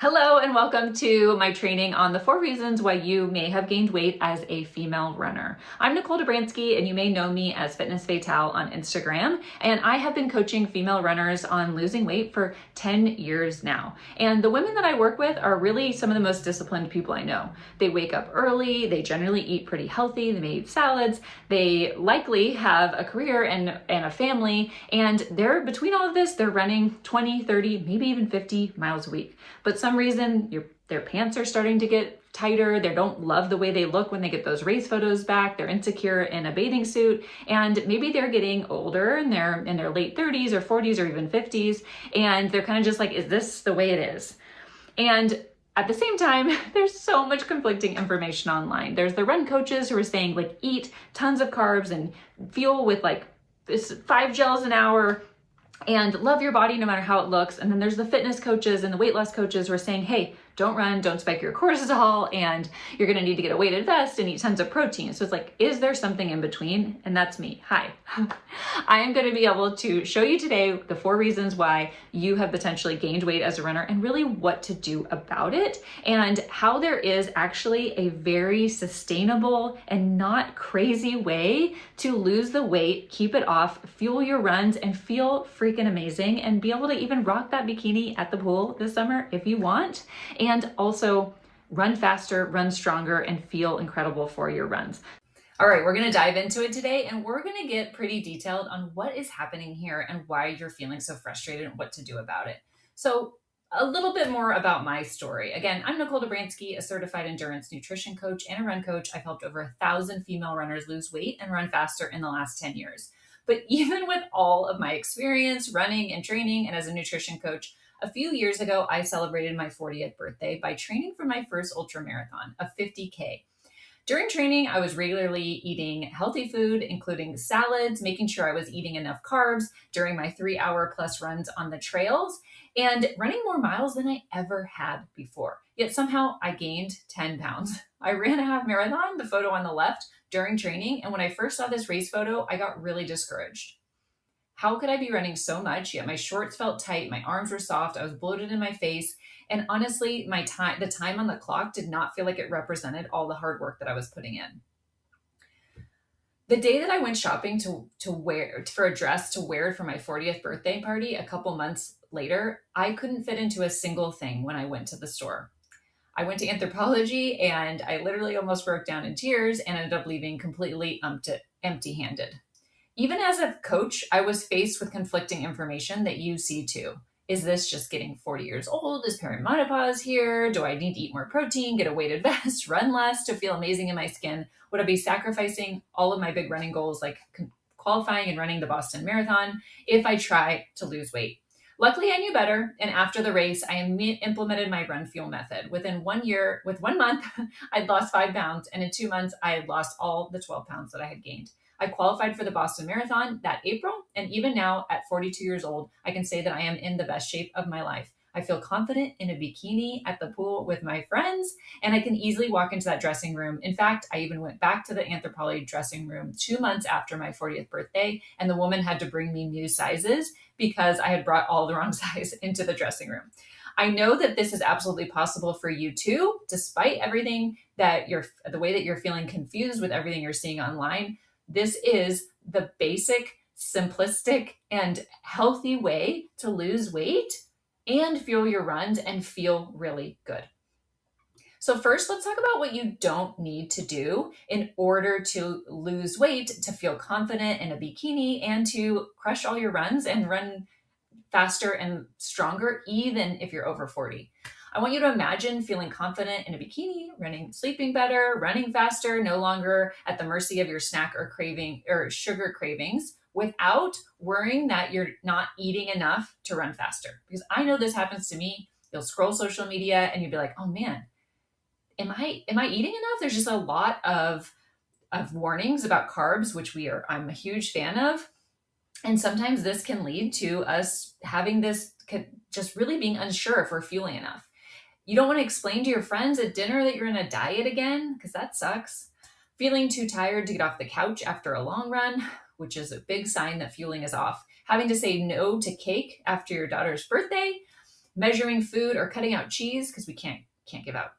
Hello and welcome to my training on the 4 reasons why you may have gained weight as a female runner. I'm Nicole Dobransky and you may know me as Fitness Fatale on Instagram, and I have been coaching female runners on losing weight for 10 years now. And the women that I work with are really some of the most disciplined people I know. They wake up early, they generally eat pretty healthy, they may eat salads, they likely have a career and a family, and they're between all of this, they're running 20, 30, maybe even 50 miles a week. But some reason their pants are starting to get tighter. They don't love the way they look when they get those race photos back. They're insecure in a bathing suit, and maybe they're getting older and they're in their late 30s or 40s or even 50s, and they're kind of just like, is this the way it is? And at the same time, there's so much conflicting information online. There's the run coaches who are saying like eat tons of carbs and fuel with like 5 gels an hour and love your body no matter how it looks. And then there's the fitness coaches and the weight loss coaches who are saying, hey, don't run, don't spike your cortisol, and you're gonna need to get a weighted vest and eat tons of protein. So it's like, is there something in between? And that's me. Hi. I am gonna be able to show you today the 4 reasons why you have potentially gained weight as a runner and really what to do about it, and how there is actually a very sustainable and not crazy way to lose the weight, keep it off, fuel your runs, and feel freaking amazing, and be able to even rock that bikini at the pool this summer if you want. And also run faster, run stronger, and feel incredible for your runs. All right, we're gonna dive into it today, and we're gonna get pretty detailed on what is happening here and why you're feeling so frustrated and what to do about it. So a little bit more about my story. Again, I'm Nicole Dobransky, a certified endurance nutrition coach and a run coach. I've helped over 1,000 female runners lose weight and run faster in the last 10 years. But even with all of my experience running and training and as a nutrition coach, a few years ago, I celebrated my 40th birthday by training for my first ultra marathon, a 50K. During training, I was regularly eating healthy food, including salads, making sure I was eating enough carbs during my 3-hour plus runs on the trails, and running more miles than I ever had before. Yet somehow I gained 10 pounds. I ran a half marathon, the photo on the left, during training, and when I first saw this race photo, I got really discouraged. How could I be running so much, yet my shorts felt tight, my arms were soft, I was bloated in my face, and honestly, the time on the clock did not feel like it represented all the hard work that I was putting in. The day that I went shopping for a dress to wear for my 40th birthday party a couple months later, I couldn't fit into a single thing when I went to the store. I went to Anthropologie and I literally almost broke down in tears and ended up leaving completely empty-handed. Even as a coach, I was faced with conflicting information that you see too. Is this just getting 40 years old? Is perimenopause here? Do I need to eat more protein, get a weighted vest, run less to feel amazing in my skin? Would I be sacrificing all of my big running goals like qualifying and running the Boston Marathon if I try to lose weight? Luckily, I knew better, and after the race, I implemented my RunFuel method. Within 1 month, I'd lost 5 pounds, and in 2 months, I had lost all the 12 pounds that I had gained. I qualified for the Boston Marathon that April, and even now, at 42 years old, I can say that I am in the best shape of my life. I feel confident in a bikini at the pool with my friends, and I can easily walk into that dressing room. In fact, I even went back to the Anthropologie dressing room 2 months after my 40th birthday, and the woman had to bring me new sizes because I had brought all the wrong size into the dressing room. I know that this is absolutely possible for you too, despite everything the way that you're feeling confused with everything you're seeing online. This is the basic, simplistic, and healthy way to lose weight and fuel your runs and feel really good. So first, let's talk about what you don't need to do in order to lose weight, to feel confident in a bikini, and to crush all your runs and run faster and stronger, even if you're over 40. I want you to imagine feeling confident in a bikini, sleeping better, running faster, no longer at the mercy of your snack or sugar cravings, without worrying that you're not eating enough to run faster. Because I know this happens to me. You'll scroll social media and you'll be like, oh man, am I eating enough? There's just a lot of warnings about carbs, which I'm a huge fan of. And sometimes this can lead to us having this, just really being unsure if we're fueling enough. You don't want to explain to your friends at dinner that you're in a diet again, because that sucks. Feeling too tired to get off the couch after a long run, which is a big sign that fueling is off. Having to say no to cake after your daughter's birthday. measuring food or cutting out cheese because we can't give out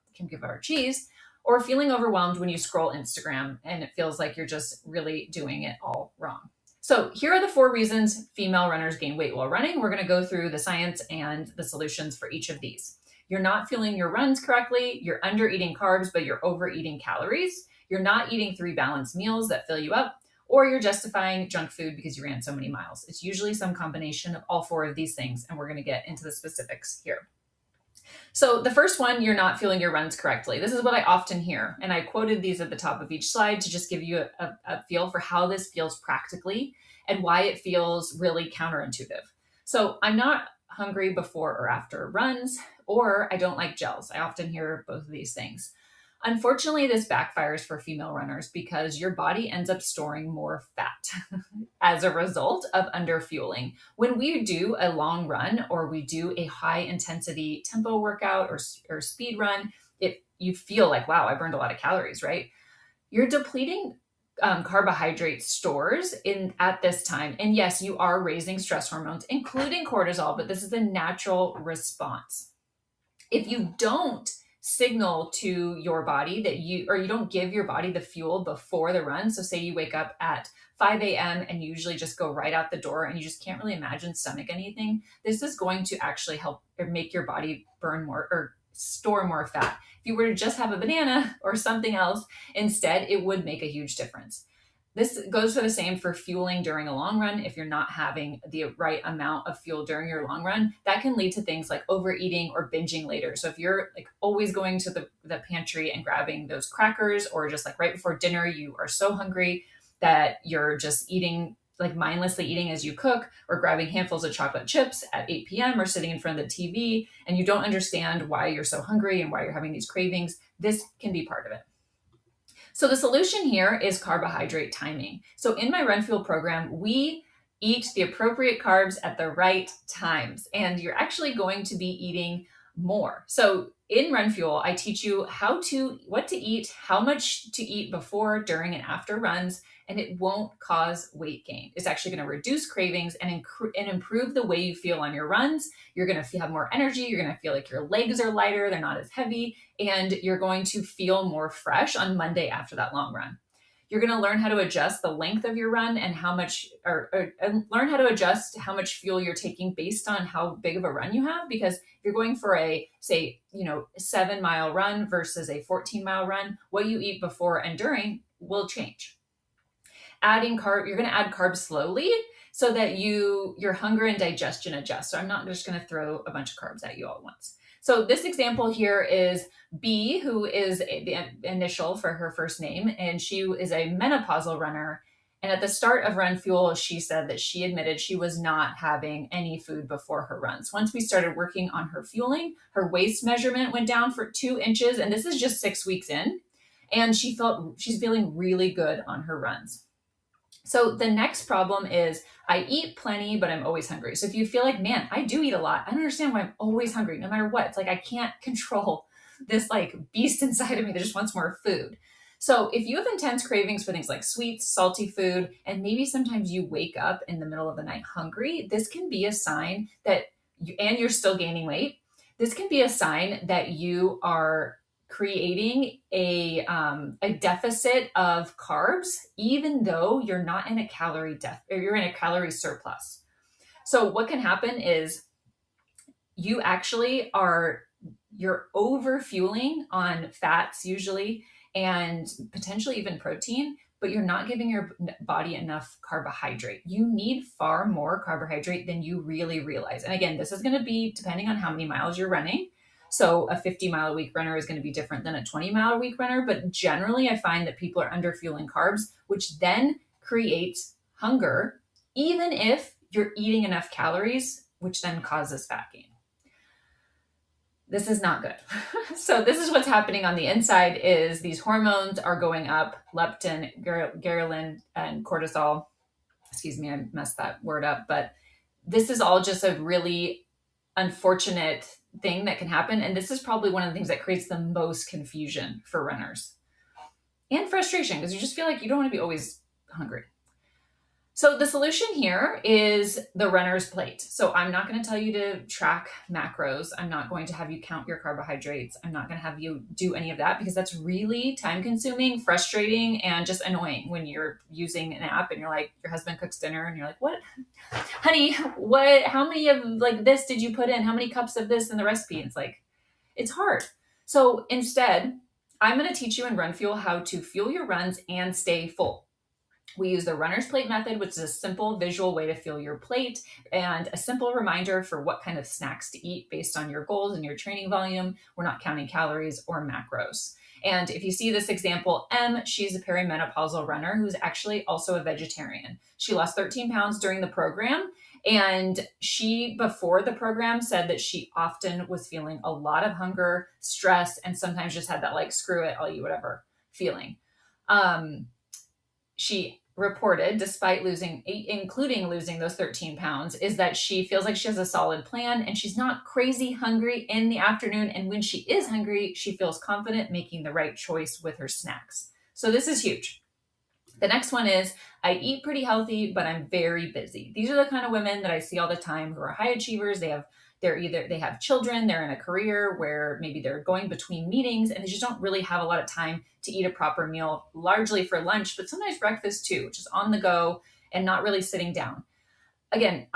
our cheese, or feeling overwhelmed when you scroll Instagram and it feels like you're just really doing it all wrong. So here are the 4 reasons female runners gain weight while running. We're going to go through the science and the solutions for each of these. You're not fueling your runs correctly. You're under eating carbs, but you're overeating calories. You're not eating 3 balanced meals that fill you up, or you're justifying junk food because you ran so many miles. It's usually some combination of all 4 of these things, and we're going to get into the specifics here. So the first one, you're not fueling your runs correctly. This is what I often hear, and I quoted these at the top of each slide to just give you a feel for how this feels practically and why it feels really counterintuitive. So I'm not hungry before or after runs, or I don't like gels. I often hear both of these things. Unfortunately, this backfires for female runners because your body ends up storing more fat as a result of underfueling. When we do a long run or we do a high intensity tempo workout or speed run, you feel like, wow, I burned a lot of calories, right? You're depleting carbohydrate stores at this time. And yes, you are raising stress hormones, including cortisol, but this is a natural response. If you don't signal to your body that you don't give your body the fuel before the run. So say you wake up at 5 a.m. and you usually just go right out the door and you just can't really imagine stomach anything. This is going to actually help or make your body burn more or store more fat. If you were to just have a banana or something else instead, it would make a huge difference. This goes for the same for fueling during a long run. If you're not having the right amount of fuel during your long run, that can lead to things like overeating or binging later. So if you're like always going to the pantry and grabbing those crackers, or just like right before dinner, you are so hungry that you're just eating, like mindlessly eating as you cook, or grabbing handfuls of chocolate chips at 8 p.m. or sitting in front of the TV, and you don't understand why you're so hungry and why you're having these cravings, this can be part of it. So the solution here is carbohydrate timing. So in my RunFuel program, we eat the appropriate carbs at the right times, and you're actually going to be eating more. So in RunFuel, I teach you what to eat, how much to eat before, during, and after runs, and it won't cause weight gain. It's actually going to reduce cravings and improve the way you feel on your runs. You're going to have more energy. You're going to feel like your legs are lighter. They're not as heavy, and you're going to feel more fresh on Monday after that long run. You're going to learn how to adjust the length of your run and how much, or learn how to adjust how much fuel you're taking based on how big of a run you have. Because if you're going for a 7-mile run versus a 14-mile run, what you eat before and during will change. Adding carb, you're going to add carbs slowly so that your hunger and digestion adjust. So I'm not just going to throw a bunch of carbs at you all at once. So this example here is B, who is the initial for her first name, and she is a menopausal runner. And at the start of RunFuel, she said that she admitted she was not having any food before her runs. Once we started working on her fueling, her waist measurement went down for 2 inches, and this is just 6 weeks in. And she's feeling really good on her runs. So the next problem is I eat plenty, but I'm always hungry. So if you feel like, man, I do eat a lot, I don't understand why I'm always hungry, no matter what. It's like I can't control this like beast inside of me that just wants more food. So if you have intense cravings for things like sweets, salty food, and maybe sometimes you wake up in the middle of the night hungry, this can be a sign that you're still gaining weight. This can be a sign that you are creating a deficit of carbs, even though you're not in a calorie deficit, or you're in a calorie surplus. So what can happen is you actually you're over fueling on fats usually, and potentially even protein, but you're not giving your body enough carbohydrate. You need far more carbohydrate than you really realize. And again, this is going to be depending on how many miles you're running. So a 50-mile-a-week runner is going to be different than a 20-mile-a-week runner. But generally, I find that people are underfueling carbs, which then creates hunger, even if you're eating enough calories, which then causes fat gain. This is not good. So this is what's happening on the inside is these hormones are going up, leptin, ghrelin, and cortisol. Excuse me, I messed that word up. But this is all just a really unfortunate thing that can happen. And this is probably one of the things that creates the most confusion for runners and frustration, because you just feel like you don't want to be always hungry. So the solution here is the runner's plate. So I'm not going to tell you to track macros. I'm not going to have you count your carbohydrates. I'm not going to have you do any of that because that's really time consuming, frustrating, and just annoying when you're using an app and you're like, your husband cooks dinner and you're like, what, honey, how many of like this did you put in? How many cups of this in the recipe? And it's like, it's hard. So instead, I'm going to teach you in RunFuel how to fuel your runs and stay full. We use the runner's plate method, which is a simple visual way to fuel your plate and a simple reminder for what kind of snacks to eat based on your goals and your training volume. We're not counting calories or macros. And if you see this example, M, she's a perimenopausal runner who's actually also a vegetarian. She lost 13 pounds during the program. And she, before the program, said that she often was feeling a lot of hunger, stress, and sometimes just had that like, screw it, I'll eat whatever feeling. She reported, despite including losing those 13 pounds, is that she feels like she has a solid plan and she's not crazy hungry in the afternoon. And when she is hungry, she feels confident making the right choice with her snacks. So this is huge. The next one is, I eat pretty healthy, but I'm very busy. These are the kind of women that I see all the time who are high achievers. They have children, they're in a career where maybe they're going between meetings and they just don't really have a lot of time to eat a proper meal, largely for lunch, but sometimes breakfast too, which is on the go and not really sitting down. Again,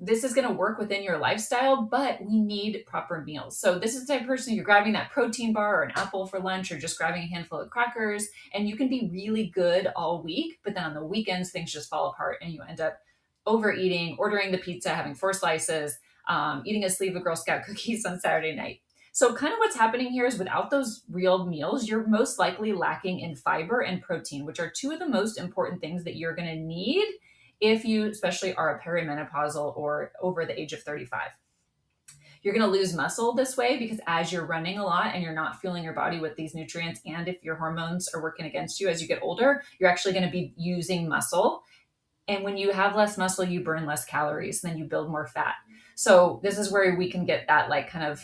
this is going to work within your lifestyle, but we need proper meals. So this is the type of person, you're grabbing that protein bar or an apple for lunch or just grabbing a handful of crackers, and you can be really good all week, but then on the weekends, things just fall apart and you end up overeating, ordering the pizza, having 4 slices, eating a sleeve of Girl Scout cookies on Saturday night. So kind of what's happening here is without those real meals, you're most likely lacking in fiber and protein, which are 2 of the most important things that you're going to need if you especially are a perimenopausal or over the age of 35. You're going to lose muscle this way because as you're running a lot and you're not fueling your body with these nutrients, and if your hormones are working against you as you get older, you're actually going to be using muscle. And when you have less muscle, you burn less calories, then you build more fat. So this is where we can get that like kind of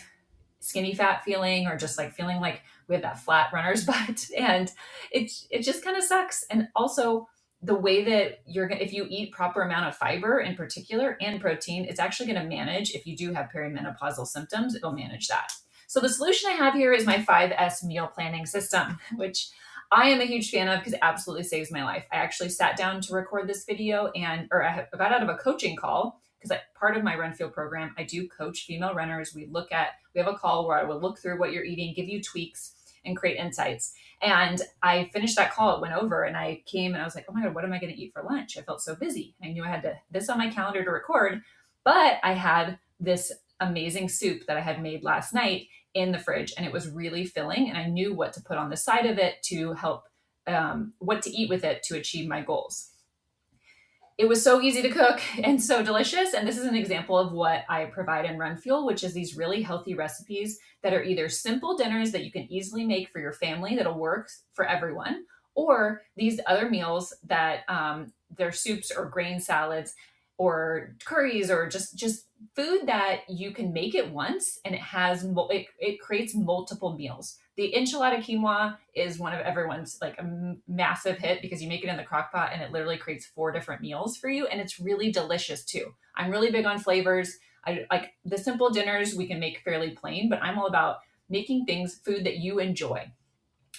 skinny fat feeling, or just like feeling like we have that flat runner's butt. And it just kind of sucks. And also the way that if you eat proper amount of fiber in particular and protein, it's actually going to manage, if you do have perimenopausal symptoms, it'll manage that. So the solution I have here is my 5S meal planning system, which I am a huge fan of because it absolutely saves my life. I actually sat down to record this video I got out of a coaching call because part of my RunFuel program, I do coach female runners. We have a call where I will look through what you're eating, give you tweaks, and create insights. And I finished that call, it went over, and I came and I was like, oh my God, what am I going to eat for lunch? I felt so busy. I knew I had this on my calendar to record, but I had this amazing soup that I had made last night in the fridge, and it was really filling, and I knew what to put on the side of it to help, what to eat with it to achieve my goals. It was so easy to cook and so delicious. And this is an example of what I provide in RunFuel, which is these really healthy recipes that are either simple dinners that you can easily make for your family that'll work for everyone, or these other meals that they're soups or grain salads or curries, or just food that you can make it once and it creates multiple meals. The enchilada quinoa is one of everyone's like a massive hit because you make it in the crock pot and it literally creates 4 different meals for you. And it's really delicious too. I'm really big on flavors. I like the simple dinners we can make fairly plain, but I'm all about making food that you enjoy.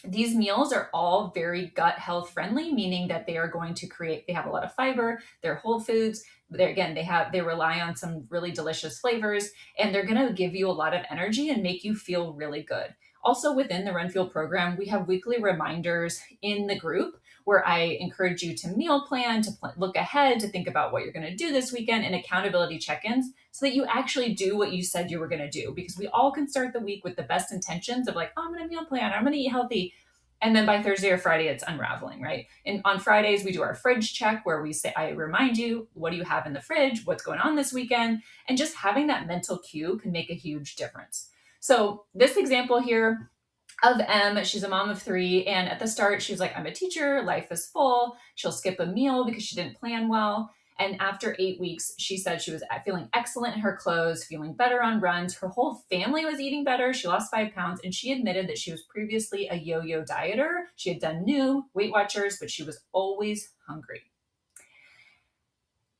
These meals are all very gut health friendly, meaning that they have a lot of fiber, they're whole foods. They rely on some really delicious flavors, and they're going to give you a lot of energy and make you feel really good. Also within the RunFuel program, we have weekly reminders in the group where I encourage you to meal plan, to look ahead, to think about what you're going to do this weekend, and accountability check-ins so that you actually do what you said you were going to do. Because we all can start the week with the best intentions of like, oh, I'm going to meal plan, I'm going to eat healthy. And then by Thursday or Friday, it's unraveling, right? And on Fridays, we do our fridge check where I remind you, what do you have in the fridge? What's going on this weekend? And just having that mental cue can make a huge difference. So this example here of M, she's a mom of 3. And at the start, she was like, I'm a teacher, life is full. She'll skip a meal because she didn't plan well. And after 8 weeks, she said she was feeling excellent in her clothes, feeling better on runs. Her whole family was eating better. She lost 5 pounds, and she admitted that she was previously a yo-yo dieter. She had done new Weight Watchers, but she was always hungry.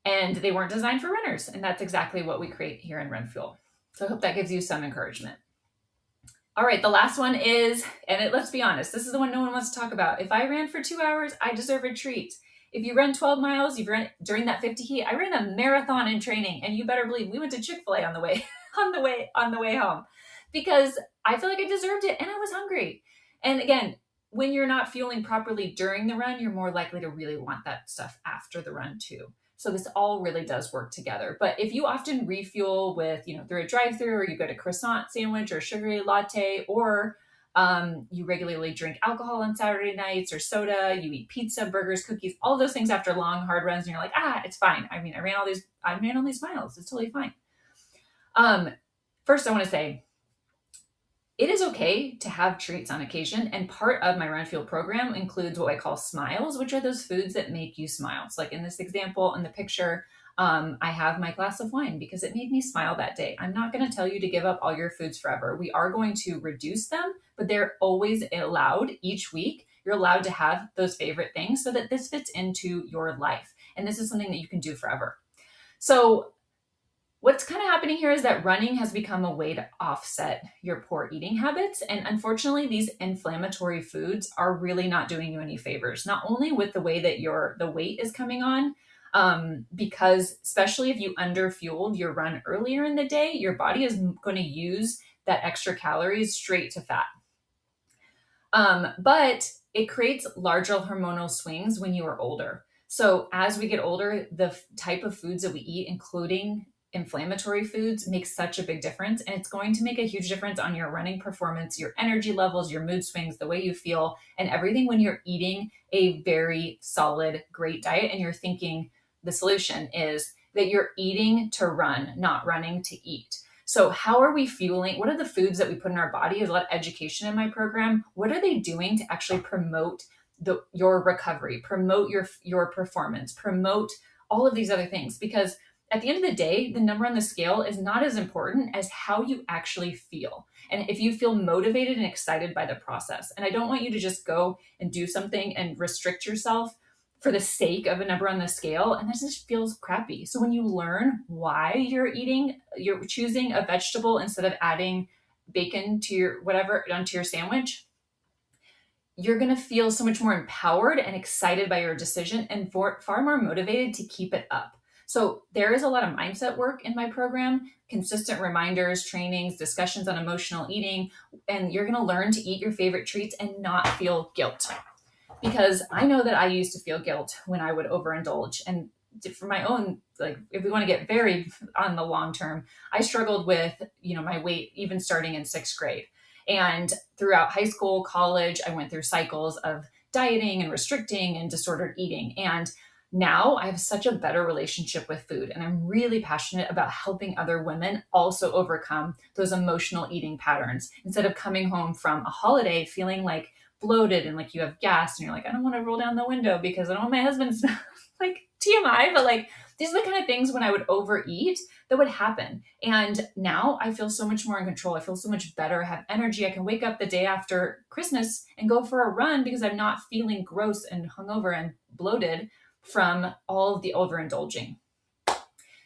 and they weren't designed for runners. And that's exactly what we create here in RunFuel. So I hope that gives you some encouragement. All right, the last one is, and let's be honest, this is the one no one wants to talk about. If I ran for 2 hours, I deserve a treat. If you run 12 miles, you've run during that 50 heat. I ran a marathon in training, and you better believe we went to Chick-fil-A on the way on the way home, because I feel like I deserved it and I was hungry. And again, when you're not fueling properly during the run, you're more likely to really want that stuff after the run too. So this all really does work together. But if you often refuel with, through a drive-through, or you get a croissant sandwich or sugary latte, or you regularly drink alcohol on Saturday nights or soda, you eat pizza, burgers, cookies, all those things after long, hard runs, and you're like, it's fine. I mean, I ran all these miles. It's totally fine. First, I want to say, it is okay to have treats on occasion, and part of my RunFuel program includes what I call smiles, which are those foods that make you smile. So like in this example, in the picture, I have my glass of wine because it made me smile that day. I'm not going to tell you to give up all your foods forever. We are going to reduce them, but they're always allowed each week. You're allowed to have those favorite things so that this fits into your life. And this is something that you can do forever. So what's kind of happening here is that running has become a way to offset your poor eating habits. And unfortunately, these inflammatory foods are really not doing you any favors, not only with the way that the weight is coming on, because especially if you underfueled your run earlier in the day, your body is going to use that extra calories straight to fat. But it creates larger hormonal swings when you are older. So as we get older, the type of foods that we eat, including inflammatory foods, makes such a big difference. And it's going to make a huge difference on your running performance, your energy levels, your mood swings, the way you feel, and everything when you're eating a very solid, great diet. And you're thinking the solution is that you're eating to run, not running to eat. So how are we fueling? What are the foods that we put in our body? There's a lot of education in my program. What are they doing to actually promote your recovery, promote your performance, promote all of these other things? Because at the end of the day, the number on the scale is not as important as how you actually feel. And if you feel motivated and excited by the process. And I don't want you to just go and do something and restrict yourself for the sake of a number on the scale. And that just feels crappy. So when you learn why you're choosing a vegetable instead of adding bacon to your whatever onto your sandwich, you're going to feel so much more empowered and excited by your decision and far more motivated to keep it up. So there is a lot of mindset work in my program, consistent reminders, trainings, discussions on emotional eating, and you're going to learn to eat your favorite treats and not feel guilt. Because I know that I used to feel guilt when I would overindulge. And for my own, like if we want to get very on the long term, I struggled with, my weight even starting in 6th grade. And throughout high school, college, I went through cycles of dieting and restricting and disordered eating. And now I have such a better relationship with food, and I'm really passionate about helping other women also overcome those emotional eating patterns. Instead of coming home from a holiday feeling like bloated and like you have gas and you're like, I don't want to roll down the window because I don't want my husband's like TMI, but like these are the kind of things when I would overeat that would happen. And now I feel so much more in control. I feel so much better. I have energy. I can wake up the day after Christmas and go for a run because I'm not feeling gross and hungover and bloated from all of the overindulging.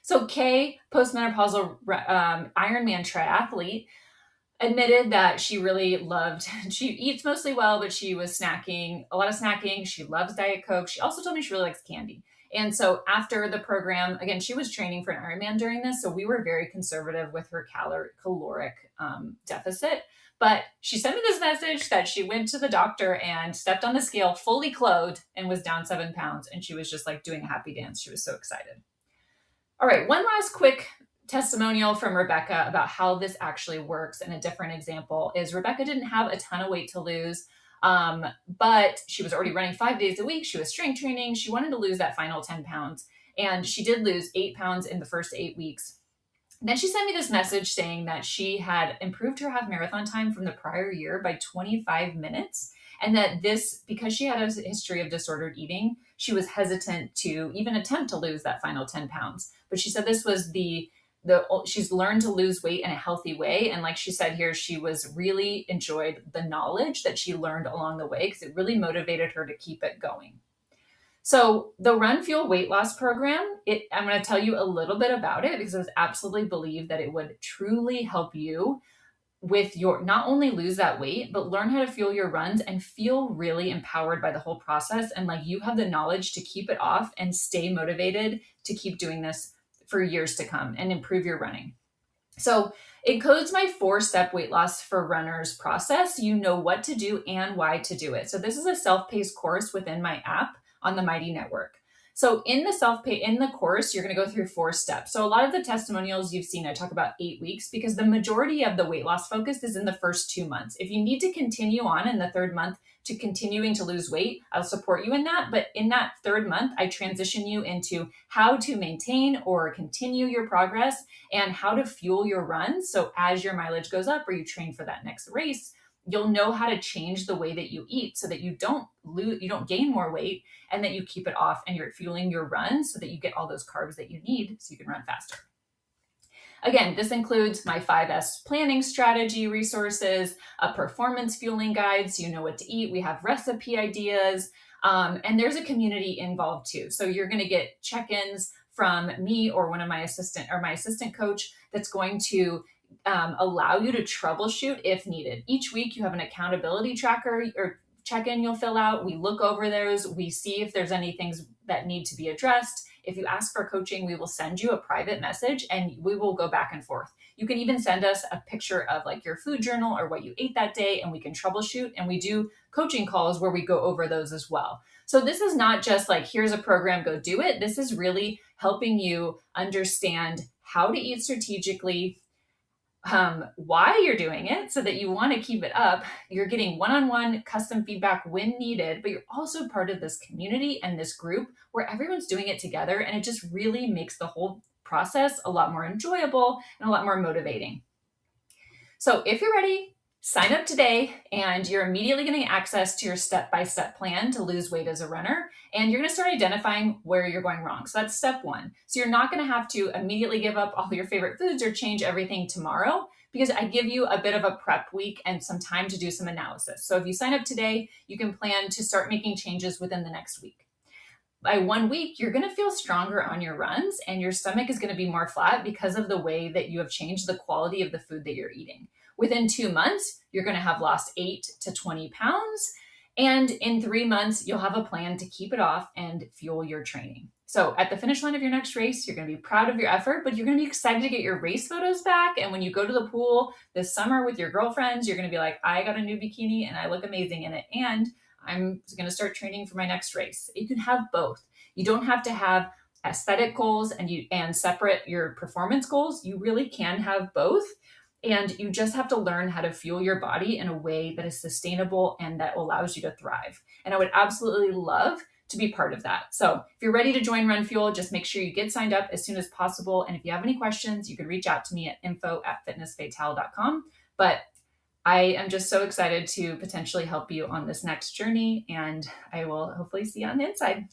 So Kay, postmenopausal Ironman triathlete, admitted that she eats mostly well, but she was snacking, a lot of snacking. She loves Diet Coke. She also told me she really likes candy. And so after the program, again, she was training for an Ironman during this. So we were very conservative with her caloric deficit. But she sent me this message that she went to the doctor and stepped on the scale fully clothed and was down 7 pounds. And she was just like doing a happy dance. She was so excited. All right, one last quick testimonial from Rebecca about how this actually works. And a different example is Rebecca didn't have a ton of weight to lose, but she was already running 5 days a week. She was strength training. She wanted to lose that final 10 pounds. And she did lose 8 pounds in the first 8 weeks. Then she sent me this message saying that she had improved her half marathon time from the prior year by 25 minutes. And that because she had a history of disordered eating, she was hesitant to even attempt to lose that final 10 pounds. But she said this was she's learned to lose weight in a healthy way. And like she said here, she really enjoyed the knowledge that she learned along the way because it really motivated her to keep it going. So the RunFuel weight loss program, I'm going to tell you a little bit about it because I absolutely believe that it would truly help you with your, not only lose that weight, but learn how to fuel your runs and feel really empowered by the whole process. And like you have the knowledge to keep it off and stay motivated to keep doing this for years to come and improve your running. So it codes my 4-step weight loss for runners process. You know what to do and why to do it. So this is a self-paced course within my app on the Mighty Network. So in the course, you're going to go through 4 steps. So a lot of the testimonials you've seen, I talk about 8 weeks because the majority of the weight loss focus is in the first 2 months. If you need to continue on in the 3rd month to continuing to lose weight, I'll support you in that. But in that 3rd month, I transition you into how to maintain or continue your progress and how to fuel your runs. So as your mileage goes up or you train for that next race, you'll know how to change the way that you eat so that you don't gain more weight and that you keep it off and you're fueling your runs so that you get all those carbs that you need so you can run faster. Again, this includes my 5S planning strategy resources, a performance fueling guide so you know what to eat. We have recipe ideas, and there's a community involved too. So you're going to get check-ins from me or one of my assistant coach that's going to allow you to troubleshoot if needed. Each week you have an accountability tracker or check-in you'll fill out. We look over those. We see if there's any things that need to be addressed. If you ask for coaching, we will send you a private message and we will go back and forth. You can even send us a picture of like your food journal or what you ate that day and we can troubleshoot. And we do coaching calls where we go over those as well. So this is not just like, here's a program, go do it. This is really helping you understand how to eat strategically, why you're doing it so that you want to keep it up. You're getting one-on-one custom feedback when needed, but you're also part of this community and this group where everyone's doing it together. And it just really makes the whole process a lot more enjoyable and a lot more motivating. So if you're ready, sign up today and you're immediately getting access to your step-by-step plan to lose weight as a runner. And you're going to start identifying where you're going wrong. So that's step 1. So you're not going to have to immediately give up all your favorite foods or change everything tomorrow because I give you a bit of a prep week and some time to do some analysis. So if you sign up today, you can plan to start making changes within the next week. By 1 week, you're going to feel stronger on your runs and your stomach is going to be more flat because of the way that you have changed the quality of the food that you're eating. Within 2 months, you're going to have lost 8 to 20 pounds. And in 3 months, you'll have a plan to keep it off and fuel your training. So at the finish line of your next race, you're going to be proud of your effort, but you're going to be excited to get your race photos back. And when you go to the pool this summer with your girlfriends, you're going to be like, I got a new bikini and I look amazing in it. And I'm going to start training for my next race. You can have both. You don't have to have aesthetic goals and separate your performance goals. You really can have both. And you just have to learn how to fuel your body in a way that is sustainable and that allows you to thrive. And I would absolutely love to be part of that. So if you're ready to join RunFuel, just make sure you get signed up as soon as possible. And if you have any questions, you can reach out to me at info@fitnessfatale.com. But I am just so excited to potentially help you on this next journey, and I will hopefully see you on the inside.